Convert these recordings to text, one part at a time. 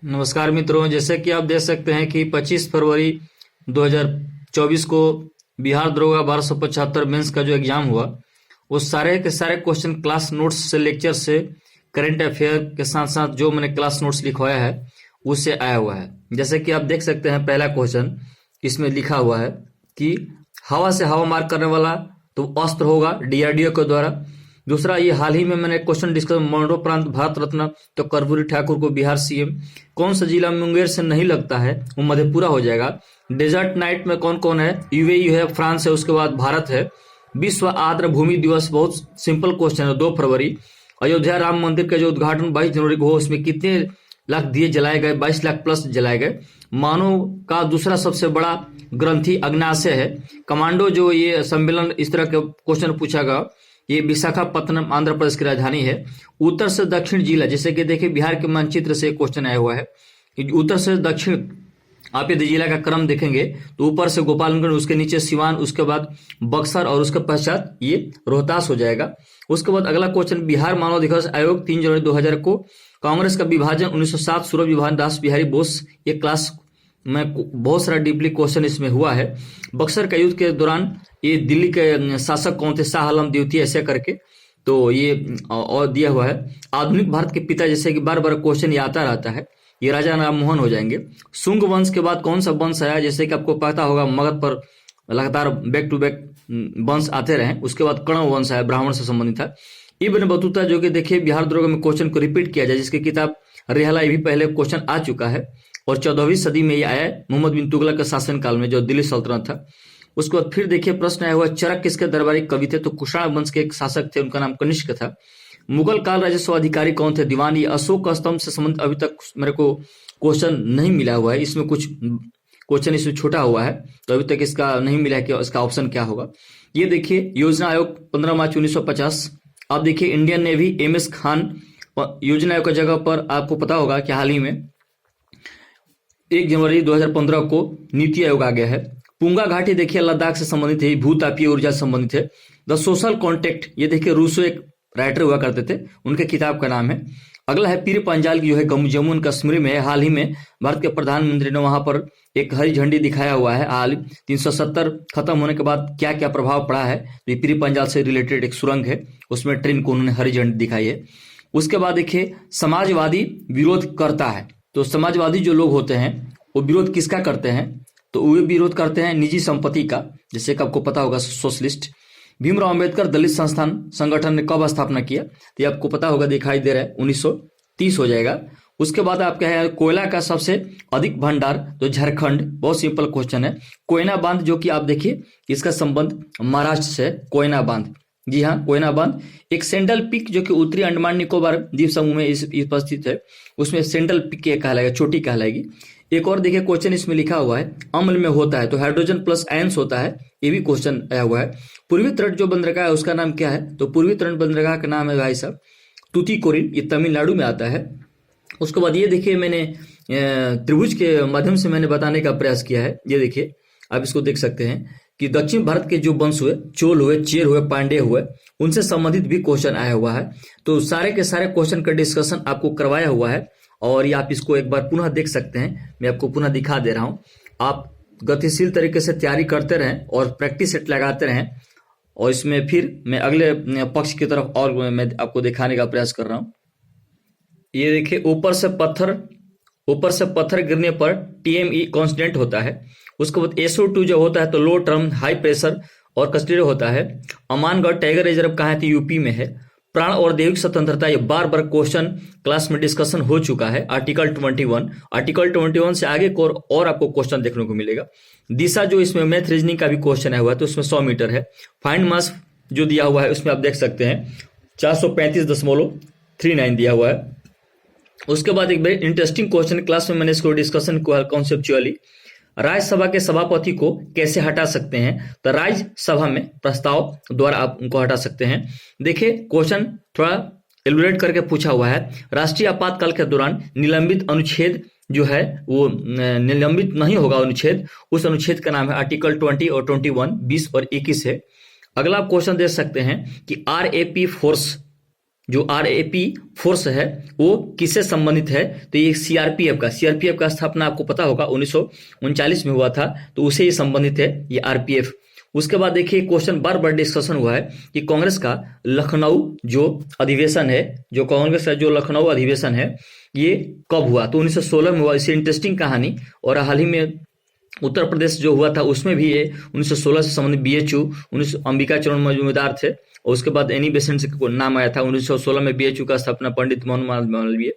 नमस्कार मित्रों, जैसे कि आप देख सकते हैं कि 25 फरवरी 2024 को बिहार दरोगा 1275 मेंस का जो एग्जाम हुआ, वो सारे के सारे क्वेश्चन क्लास नोट्स से, लेक्चर से, करंट अफेयर के साथ साथ जो मैंने क्लास नोट्स लिखवाया है उससे आया हुआ है। जैसे कि आप देख सकते हैं, पहला क्वेश्चन इसमें लिखा हुआ है कि हवा से हवा मार करने वाला तो अस्त्र होगा डीआरडीओ के द्वारा। दूसरा, ये हाल ही में मैंने क्वेश्चन डिस्कस, मरणोपरांत भारत रत्न तो कर्पूरी ठाकुर को बिहार सीएम। कौन सा जिला मुंगेर से नहीं लगता है, वो मधेपुरा हो जाएगा। डेजर्ट नाइट में कौन कौन है, यूएई है, फ्रांस है, उसके बाद भारत है। विश्व आर्द्र भूमि दिवस, बहुत सिंपल क्वेश्चन है, 2 फरवरी। अयोध्या राम मंदिर का जो उद्घाटन 22 जनवरी को हो, उसमें कितने लाख दिए जलाए गए, 22 लाख प्लस जलाए गए। मानव का दूसरा सबसे बड़ा ग्रंथि अग्नाशय है। कमांडो जो ये सम्मेलन, इस तरह के क्वेश्चन पूछा गया। ये विशाखापत्तनम आंध्र प्रदेश की राजधानी है। उत्तर से दक्षिण जिला, जैसे कि देखिए बिहार के मानचित्र से क्वेश्चन आया हुआ है। उत्तर से दक्षिण आप यदि जिला का क्रम देखेंगे तो ऊपर से गोपालगंज, उसके नीचे सिवान, उसके बाद बक्सर और उसके पश्चात ये रोहतास हो जाएगा। उसके बाद अगला क्वेश्चन, बिहार मानव अधिकार आयोग 3 जनवरी 2000 को। कांग्रेस का विभाजन 1907, सूरज विभाजन दास बिहारी बोस। ये क्लास में बहुत सारा डीपली क्वेश्चन इसमें हुआ है। बक्सर का युद्ध के दौरान ये दिल्ली के शासक कौन थे, शाह आलम द्वितीय, ऐसे करके तो ये और दिया हुआ है। आधुनिक भारत के पिता, जैसे कि बार बार क्वेश्चन ये आता रहता है, ये राजा राम मोहन हो जाएंगे। शुंग वंश के बाद कौन सा वंश आया, जैसे कि आपको पता होगा मगध पर लगातार बैक टू बैक वंश आते रहे। उसके बाद कर्ण वंश आया, ब्राह्मण से संबंधित था। इब्न बतूता, जो कि देखिए बिहार दरोगा में क्वेश्चन को रिपीट किया जाए, जिसकी किताब रेहला, ये भी पहले क्वेश्चन आ चुका है और 14वीं सदी में ये आया मोहम्मद बिन तुगलक के शासनकाल में, जो दिल्ली सल्तनत था। उसके बाद फिर देखिए प्रश्न आया हुआ, चरक किसके दरबारी कवि थे, तो कुषाण वंश के एक शासक थे, उनका नाम कनिष्क था। मुगल काल राजस्व अधिकारी कौन थे, दीवान। ये अशोक स्तंभ से संबंधित अभी तक मेरे को क्वेश्चन नहीं मिला हुआ है, इसमें कुछ क्वेश्चन इसमें छोटा हुआ है, तो अभी तक इसका नहीं मिला है कि इसका ऑप्शन क्या होगा। ये देखिए योजना आयोग 15 मार्च 1950। आप देखिए इंडियन नेवी, एमएस खान। योजना आयोग की जगह पर आपको पता होगा कि हाल ही में 1 जनवरी 2015 को नीति आयोग आ गया है। पुंगा घाटी देखिए लद्दाख से संबंधित है, भूतापीय ऊर्जा से संबंधित है। द सोशल कॉन्टेक्ट, ये देखिए रूसो एक राइटर हुआ करते थे, उनके किताब का नाम है। अगला है पीर पंजाल की, जो है जम्मू एंड कश्मीर में है। हाल ही में भारत के प्रधानमंत्री ने वहां पर एक हरी झंडी दिखाया हुआ है। हाल 370 खत्म होने के बाद क्या क्या प्रभाव पड़ा है, तो ये पीर पंजाल से रिलेटेड एक सुरंग है, उसमें ट्रेन को उन्होंने हरी झंडी दिखाई है। उसके बाद देखिए समाजवादी विरोध करता है, तो समाजवादी जो लोग होते हैं वो विरोध किसका करते हैं, तो वो विरोध करते हैं निजी संपत्ति का, जैसे कि आपको पता होगा सोशलिस्ट। भीमराव अंबेडकर दलित संस्थान संगठन ने कब स्थापना किया, तो ये आपको पता होगा, दिखाई दे रहा है 1930 हो जाएगा। उसके बाद आपका है कोयला का सबसे अधिक भंडार, तो झारखंड। बहुत सिंपल क्वेश्चन है। कोयना बांध, जो कि आप देखिए इसका संबंध महाराष्ट्र से, कोयना बांध, जी हाँ कोयना बांध। एक सेंट्रल पीक, जो कि उत्तरी अंडमान निकोबार द्वीप समूह में उपस्थित है, उसमें सेंट्रल पीक कहलाएगा, चोटी कहलाएगी। एक और देखिए क्वेश्चन इसमें लिखा हुआ है, अम्ल में होता है तो हाइड्रोजन प्लस आयंस होता है, ये भी क्वेश्चन आया हुआ है। पूर्वी तट जो बंदरगाह है उसका नाम क्या है, तो पूर्वी तट बंदरगाह का नाम है भाई साहब तूतीकोरिन, ये तमिलनाडु में आता है। उसके बाद ये देखिए मैंने त्रिभुज के माध्यम से मैंने बताने का प्रयास किया है। ये देखिए आप इसको देख सकते हैं कि दक्षिण भारत के जो वंश हुए, चोल हुए, चेर हुए, पांडे हुए, उनसे संबंधित भी क्वेश्चन आया हुआ है। तो सारे के सारे क्वेश्चन का डिस्कशन आपको करवाया हुआ है और ये आप इसको एक बार पुनः देख सकते हैं। मैं आपको पुनः दिखा दे रहा हूं। आप गतिशील तरीके से तैयारी करते रहें और प्रैक्टिस सेट लगाते रहें। और इसमें फिर मैं अगले पक्ष की तरफ और मैं आपको दिखाने का प्रयास कर रहा हूं। ये देखिए ऊपर से पत्थर गिरने पर TME कांस्टेंट होता है। उसके बाद SO2 जो होता है तो लो टर्म हाई प्रेशर और कस्टडी होता है। अमानगढ़ टाइगर रिजर्व कहाँ है, तो यूपी में है। प्राण और दैविक स्वतंत्रता, ये बार बार क्वेश्चन क्लास में डिस्कशन हो चुका है। आर्टिकल 21 से आगे को और आपको क्वेश्चन देखने को मिलेगा। दिशा, जो इसमें मैथ रीजनिंग का भी क्वेश्चन आया हुआ है, तो उसमें 100 मीटर है। फाइंड मास जो दिया हुआ है उसमें आप देख सकते हैं 435.39 दिया हुआ है। उसके बाद एक वेरी इंटरेस्टिंग क्वेश्चन क्लास में मैंने इसको डिस्कशन किया कॉन्सेप्चुअली, राज्यसभा के सभापति को कैसे हटा सकते हैं, तो राज्यसभा में प्रस्ताव द्वारा आप उनको हटा सकते हैं। देखिए क्वेश्चन थोड़ा एलुबरेट करके पूछा हुआ है। राष्ट्रीय आपातकाल के दौरान निलंबित अनुच्छेद जो है वो निलंबित नहीं होगा अनुच्छेद, उस अनुच्छेद का नाम है आर्टिकल 20 और 21, 20 और 21 है। अगला क्वेश्चन देख सकते हैं कि RAP फोर्स जो RAP फोर्स है वो किससे संबंधित है? तो ये सीआरपीएफ का स्थापना आपको पता होगा 1939 में हुआ था, तो उसे ही संबंधित है ये RPF। उसके बाद देखिए क्वेश्चन बार बार डिस्कशन हुआ है कि कांग्रेस का लखनऊ जो अधिवेशन है, जो कांग्रेस का जो लखनऊ अधिवेशन है ये कब हुआ? तो 1916 में हुआ। इसे इंटरेस्टिंग कहानी, और हाल ही में उत्तर प्रदेश जो हुआ था उसमें भी ये 1916 से संबंधित BHU, 19 अंबिका चरण मजूमदार थे, और उसके बाद एनी बेसेंट से नाम आया था। 1916 में BHU का स्थापना पंडित मोहन मालवीय।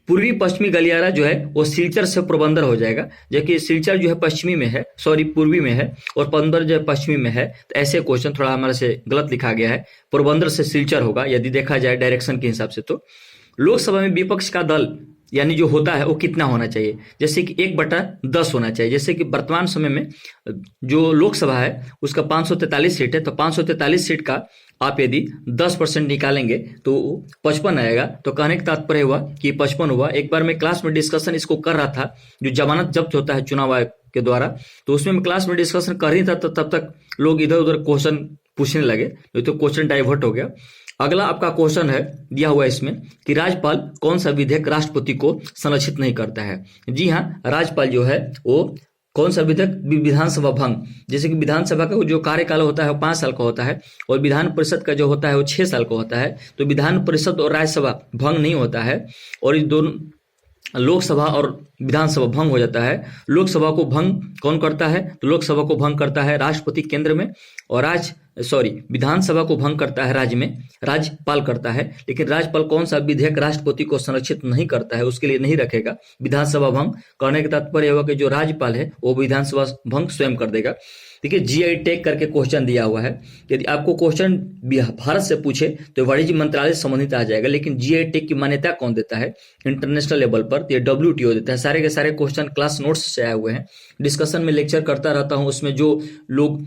पूर्वी पश्चिमी गलियारा जो है वो सिलचर से पोरबंदर हो जाएगा, जबकि सिलचर जो है पश्चिमी में है, पूर्वी में है, और पोरबंदर जो है पश्चिमी में है। तो ऐसे क्वेश्चन थोड़ा हमारे से गलत लिखा गया है, पोरबंदर से सिलचर होगा यदि देखा जाए डायरेक्शन के हिसाब से। तो लोकसभा में विपक्ष का दल यानी जो होता है वो कितना होना चाहिए? जैसे कि 1/10 होना चाहिए। जैसे कि वर्तमान समय में जो लोकसभा है उसका 543 सीट है, तो 543 सीट का आप यदि 10% निकालेंगे तो 55 आएगा। तो कहने का तात्पर्य हुआ कि 55 हुआ। एक बार मैं क्लास में डिस्कशन इसको कर रहा था, जो जमानत जब्त होता है चुनाव आयोग के द्वारा, तो उसमें मैं क्लास में डिस्कशन कर ही था, तो तब तक लोग इधर उधर क्वेश्चन पूछने लगे, तो क्वेश्चन डाइवर्ट हो गया। अगला आपका क्वेश्चन है दिया हुआ इसमें कि राज्यपाल कौन सा विधेयक राष्ट्रपति को संरक्षित नहीं करता है? जी हाँ, राज्यपाल जो है वो कौन सा विधेयक? विधानसभा भंग। जैसे कि विधानसभा का जो कार्यकाल होता है वो 5 साल का होता है, और विधान परिषद का जो होता है वो 6 साल का होता है। तो विधान परिषद और राज्यसभा भंग नहीं होता है, और इस दोनों लोकसभा और विधानसभा भंग हो जाता है। लोकसभा को भंग कौन करता है? तो लोकसभा को भंग करता है राष्ट्रपति केंद्र में, और विधानसभा को भंग करता है राज्य में राज्यपाल करता है। लेकिन राज्यपाल कौन सा विधेयक राष्ट्रपति को संरक्षित नहीं करता है, उसके लिए नहीं रखेगा विधानसभा भंग। करने का तात्पर्य होगा कि जो राज्यपाल है वो विधानसभा भंग स्वयं कर देगा। देखिए GI टैग करके क्वेश्चन दिया हुआ है। यदि आपको क्वेश्चन भारत से पूछे तो वाणिज्य मंत्रालय से संबंधित आ जाएगा, लेकिन GI टैग की मान्यता कौन देता है इंटरनेशनल लेवल पर? तो ये WTO देता है। सारे के सारे क्वेश्चन क्लास नोट्स से आए हुए हैं। डिस्कशन में लेक्चर करता रहता हूँ, उसमें जो लोग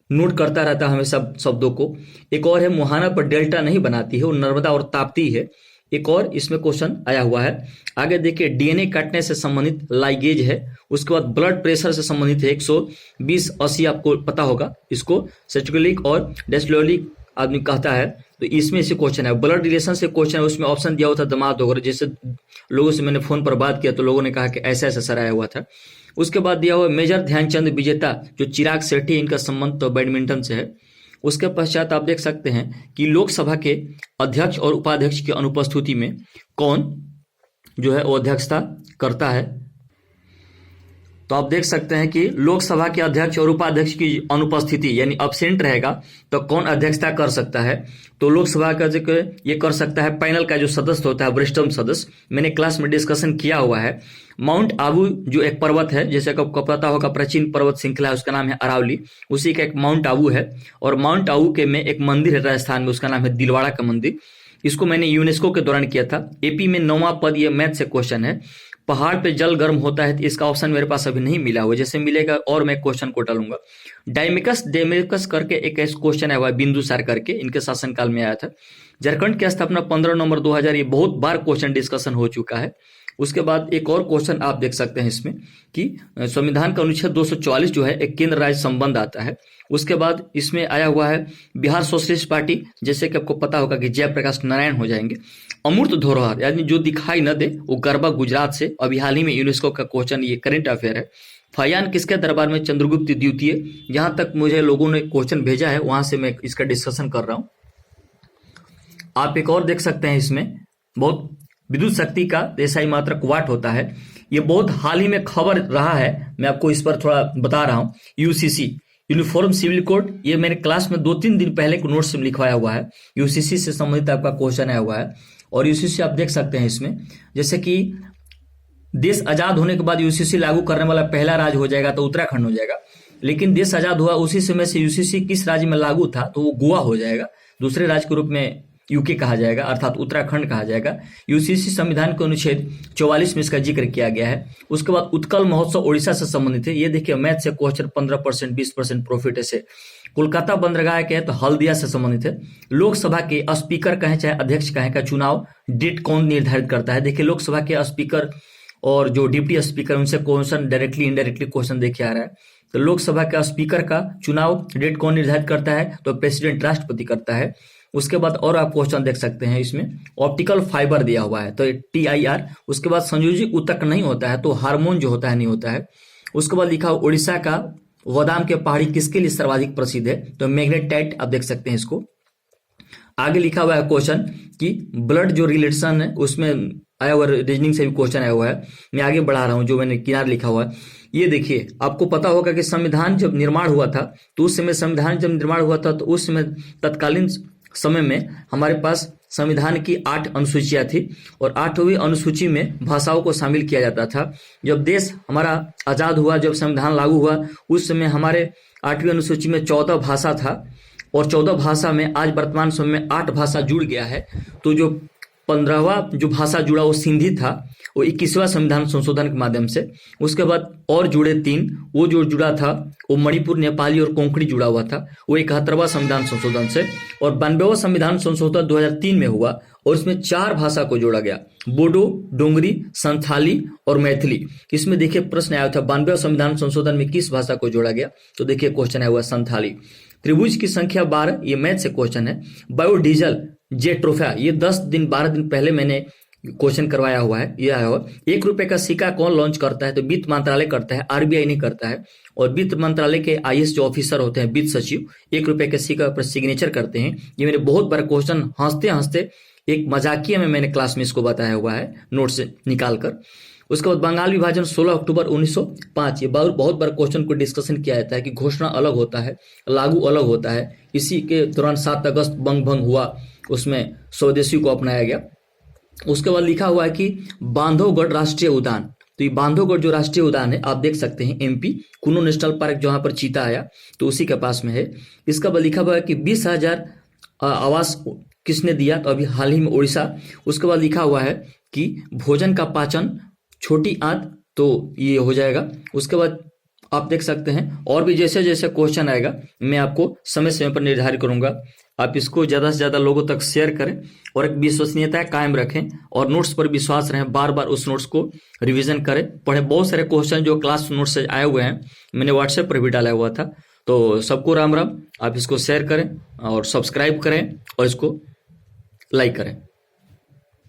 नोट करता रहता है हमेशा शब्दों को। एक और है मुहाना पर डेल्टा नहीं बनाती है, वो नर्मदा और ताप्ती है। एक और इसमें क्वेश्चन आया हुआ है। आगे देखिए DNA काटने से संबंधित लाइगेज है। उसके बाद ब्लड प्रेशर से संबंधित है 120/80, आपको पता होगा इसको सेस्टोलिक और डेस्टोलिक आदमी कहता है। तो इसमें से क्वेश्चन है, ब्लड रिलेशन से क्वेश्चन है। उसमें ऑप्शन दिया हुआ था दामाद वगैरह। जैसे लोगों से मैंने फोन पर बात किया तो लोगों ने कहा कि ऐसा ऐसा सर आया हुआ था। उसके बाद दिया हुआ मेजर ध्यानचंद विजेता जो चिराग शेट्टी, इनका संबंध तो बैडमिंटन से है। उसके पश्चात आप देख सकते हैं कि लोकसभा के अध्यक्ष और उपाध्यक्ष की अनुपस्थिति में कौन जो है वो अध्यक्षता करता है? तो आप देख सकते हैं कि लोकसभा के अध्यक्ष और उपाध्यक्ष की अनुपस्थिति यानी अब्सेंट रहेगा तो कौन अध्यक्षता कर सकता है? तो लोकसभा का जो ये कर सकता है पैनल का जो सदस्य होता है, वरिष्ठतम सदस्य। मैंने क्लास में डिस्कशन किया हुआ है। माउंट आबू जो एक पर्वत है, जैसे आपको पता होगा प्राचीन पर्वत श्रृंखला है, उसका नाम है अरावली, उसी का एक माउंट आबू है। और माउंट आबू के में एक मंदिर है राजस्थान में, उसका नाम है दिलवाड़ा का मंदिर। इसको मैंने यूनेस्को के दौरान किया था। AP में 9वां पद, ये मैथ से क्वेश्चन है। पहाड़ पे जल गर्म होता है, तो इसका ऑप्शन मेरे पास अभी नहीं मिला हुआ, जैसे मिलेगा और मैं क्वेश्चन को डालूंगा। डेमेकस करके एक क्वेश्चन है, बिंदुसार करके, इनके शासनकाल में आया था। झारखंड की स्थापना 15 नवंबर 2000, ये बहुत बार क्वेश्चन डिस्कशन हो चुका है। उसके बाद एक और क्वेश्चन आप देख सकते हैं इसमें कि संविधान का अनुच्छेद 244 जो है एक केंद्र राज्य संबंध आता है। उसके बाद इसमें आया हुआ है बिहार सोशलिस्ट पार्टी, जैसे कि आपको पता होगा कि जयप्रकाश नारायण हो जाएंगे। अमूर्त धरोहर यानी जो दिखाई न दे वो गरबा गुजरात से, अभी हाल ही में यूनेस्को का क्वेश्चन, ये करंट अफेयर है। फयान किसके दरबार में? चंद्रगुप्त द्वितीय। जहां तक मुझे लोगों ने क्वेश्चन भेजा है वहां से मैं इसका डिस्कशन कर रहा हूं। आप एक और देख सकते हैं इसमें बहुत विद्युत शक्ति का देसाई मात्रक वाट होता है। ये बहुत हाल ही में खबर रहा है, मैं आपको इस पर थोड़ा बता रहा हूँ। UCC यूनिफॉर्म सिविल कोड, ये मैंने क्लास में 2-3 दिन पहले को नोट्स में लिखवाया हुआ है। UCC से संबंधित आपका क्वेश्चन आया हुआ है। और UCC आप देख सकते हैं इसमें, जैसे कि देश आजाद होने के बाद UCC लागू करने वाला पहला राज्य हो जाएगा तो उत्तराखंड हो जाएगा। लेकिन देश आजाद हुआ उसी समय से UCC किस राज्य में लागू था? तो वो गोवा हो जाएगा। दूसरे राज्य के रूप में UK कहा जाएगा, अर्थात उत्तराखंड कहा जाएगा। UCC संविधान के अनुच्छेद 44 में इसका जिक्र किया गया है। उसके बाद उत्कल महोत्सव ओडिशा से संबंधित है। ये देखिए मैथ से क्वेश्चन 15%, 20% प्रॉफिट ऐसे। कोलकाता बंदरगाह के तो हल्दिया से संबंधित है। लोकसभा के स्पीकर कहें चाहे अध्यक्ष कहें का चुनाव डेट कौन निर्धारित करता है? देखिए लोकसभा के स्पीकर और जो डिप्टी स्पीकर, उनसे क्वेश्चन डायरेक्टली इनडायरेक्टली क्वेश्चन देखिए आ रहा है। तो लोकसभा का स्पीकर का चुनाव डेट कौन निर्धारित करता है? तो प्रेसिडेंट, राष्ट्रपति करता है। उसके बाद और आप क्वेश्चन देख सकते हैं, इसमें ऑप्टिकल फाइबर दिया हुआ है तो TIR। उसके बाद संयोजी ऊतक नहीं होता है तो हार्मोन जो होता है नहीं होता है। उसके बाद लिखा हुआ उड़ीसा का बादाम के पहाड़ी किसके लिए सर्वाधिक प्रसिद्ध है, तो मैग्नेटाइट, आप देख सकते हैं इसको। आगे लिखा हुआ है क्वेश्चन कि ब्लड जो रिलेशन है उसमें आया हुआ, रीजनिंग से भी क्वेश्चन आया हुआ है। मैं आगे बढ़ा रहा हूं, जो मैंने किनारे लिखा हुआ है ये देखिए। आपको पता होगा कि संविधान जब निर्माण हुआ था तो उस समय संविधान जब निर्माण हुआ था तो उस समय तत्कालीन समय में हमारे पास संविधान की 8 अनुसूचियां थी और 8वीं अनुसूची में भाषाओं को शामिल किया जाता था। जब देश हमारा आजाद हुआ, जब संविधान लागू हुआ, उस समय हमारे 8वीं अनुसूची में 14 भाषा था और 14 भाषा में आज वर्तमान समय में 8 भाषा जुड़ गया है। तो जो 15वां जो भाषा जुड़ा वो सिंधी था, वो 21वां संविधान संशोधन के माध्यम से। उसके बाद और जुड़े 3, वो जो जुड़ा था वो मणिपुर, नेपाली और कोंकणी जुड़ा हुआ था, वो 71वां संविधान संशोधन से। और 92वां संविधान संशोधन 2003 में हुआ और इसमें 4 भाषा को जोड़ा गया, बोडो, डोंगरी, संथाली और मैथिली। इसमें देखिए प्रश्न आया था 92वें संविधान संशोधन में किस भाषा को जोड़ा गया, तो देखिए क्वेश्चन आया हुआ संथाली। त्रिभुज की संख्या 12, ये मैथ से क्वेश्चन है। बायोडीजल जेट्रोफा, ये 12 दिन पहले मैंने क्वेश्चन करवाया हुआ है, ये आया हुआ। 1 रुपए का सिक्का कौन लॉन्च करता है, तो वित्त मंत्रालय करता है, RBI नहीं करता है। और वित्त मंत्रालय के IAS जो ऑफिसर होते हैं, वित्त सचिव, 1 रुपए के सिक्का पर सिग्नेचर करते हैं। ये मेरे बहुत बड़ा क्वेश्चन हंसते हंसते एक मजाकिया में मैंने क्लास में इसको बताया हुआ है, नोट से निकाल कर। उसके बाद बंगाल विभाजन 16 अक्टूबर 1905, ये बहुत बड़ा क्वेश्चन को डिस्कशन किया जाता है कि घोषणा अलग होता है, लागू अलग होता है। इसी के दौरान 7 अगस्त बंग भंग हुआ, उसमें स्वदेशी को अपनाया गया। उसके बाद लिखा हुआ है कि बांधवगढ़ राष्ट्रीय उद्यान, तो ये बांधवगढ़ जो राष्ट्रीय उद्यान है आप देख सकते हैं MP कुनो नेशनल पार्क, जहां पर चीता आया तो उसी के पास में है। इसका बाद लिखा हुआ है कि 20,000 आवास किसने दिया, तो अभी हाल ही में उड़ीसा। उसके बाद लिखा हुआ है कि भोजन का पाचन छोटी आंत, तो ये हो जाएगा। उसके बाद आप देख सकते हैं और भी जैसे जैसे क्वेश्चन आएगा मैं आपको समय समय पर निर्धारित करूंगा। आप इसको ज्यादा से ज्यादा लोगों तक शेयर करें और एक विश्वसनीयता कायम रखें और नोट्स पर विश्वास रहें, बार बार उस नोट्स को रिवीजन करें, पढ़ें। बहुत सारे क्वेश्चन जो क्लास नोट्स से आए हुए हैं मैंने व्हाट्सएप पर भी डाला हुआ था। तो सबको राम राम, आप इसको शेयर करें और सब्सक्राइब करें और इसको लाइक करें।